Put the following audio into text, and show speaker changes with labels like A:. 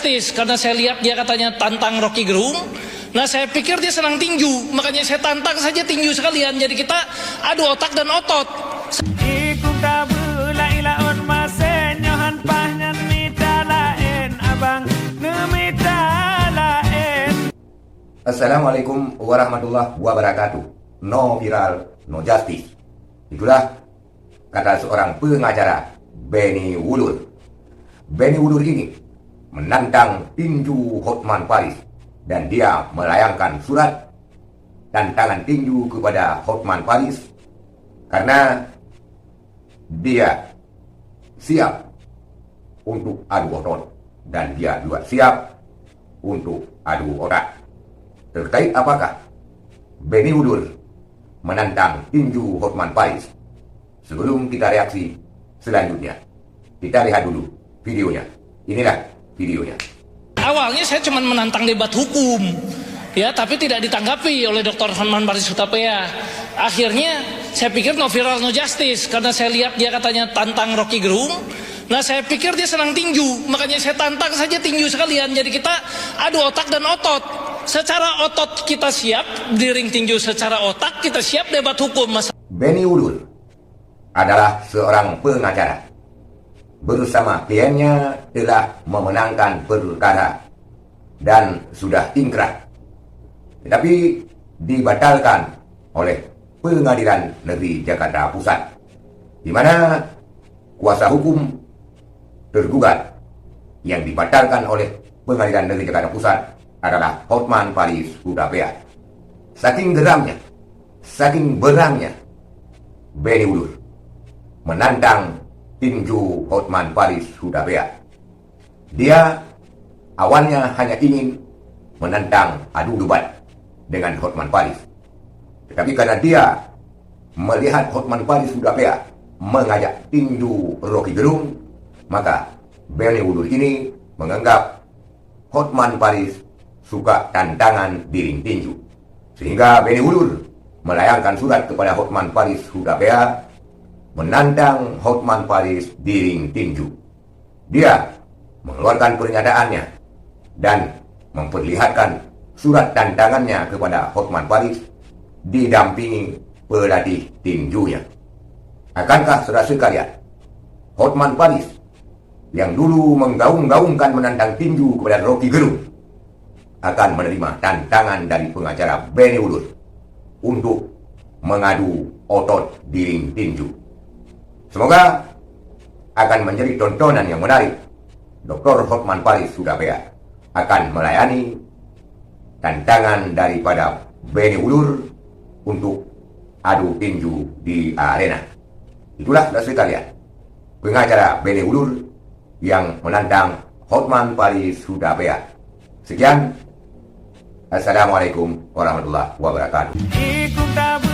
A: Justice karena saya lihat dia katanya tantang Rocky Gerung. Nah saya pikir dia senang tinju, makanya saya tantang saja tinju sekalian. Jadi kita adu otak dan otot.
B: Iku kabula ilaon masenyohan pahnyan mitalaen abang ngemitalaen.
C: Assalamualaikum warahmatullahi wabarakatuh. No viral, no justice. Itulah kata seorang pengacara, Benny Wulur. Benny Wulur ini menantang tinju Hotman Paris dan dia melayangkan surat tantangan tinju kepada Hotman Paris karena dia siap untuk adu otot dan dia juga siap untuk adu otak. Terkait apakah Benny Wulur menantang tinju Hotman Paris? Sebelum kita reaksi selanjutnya, kita lihat dulu videonya. Inilah videonya.
A: Awalnya saya cuma menantang debat hukum, ya, tapi tidak ditanggapi oleh Dr. Hotman Paris Hutapea. Akhirnya saya pikir no viral no justice karena saya lihat dia katanya tantang Rocky Gerung. Nah saya pikir dia senang tinju, makanya saya tantang saja tinju sekalian. Jadi kita adu otak dan otot. Secara otot kita siap di ring tinju, secara otak kita siap debat hukum.
C: Benny Wulur adalah seorang pengacara. Bersama kliennya telah memenangkan perkara dan sudah ingkrah. Tetapi dibatalkan oleh Pengadilan Negeri Jakarta Pusat, di mana kuasa hukum tergugat yang dibatalkan oleh Pengadilan Negeri Jakarta Pusat adalah Hotman Paris Hutapea. Saking geramnya, saking berangnya Benny Wulur menantang tinju Hotman Paris Hutapea. Dia awalnya hanya ingin menantang adu debat dengan Hotman Paris. Tetapi karena dia melihat Hotman Paris Hutapea mengajak tinju Rocky Gerung, maka Benny Wulur ini menganggap Hotman Paris suka tantangan di ring tinju. Sehingga Benny Wulur melayangkan surat kepada Hotman Paris Hutapea menantang Hotman Paris di ring tinju. Dia mengeluarkan pernyataannya dan memperlihatkan surat tantangannya kepada Hotman Paris didampingi pelatih tinjunya. Akankah saudara sekalian, Hotman Paris yang dulu menggaung-gaungkan menantang tinju kepada Rocky Gerung akan menerima tantangan dari pengacara Benny Wulur untuk mengadu otot di ring tinju? Semoga akan menjadi tontonan yang menarik. Dr. Hotman Paris Hutapea akan melayani tantangan daripada Benny Wulur untuk adu tinju di arena. Itulah saudara sekalian, pengacara Benny Wulur yang menantang Hotman Paris Hutapea. Sekian. Assalamualaikum warahmatullahi wabarakatuh.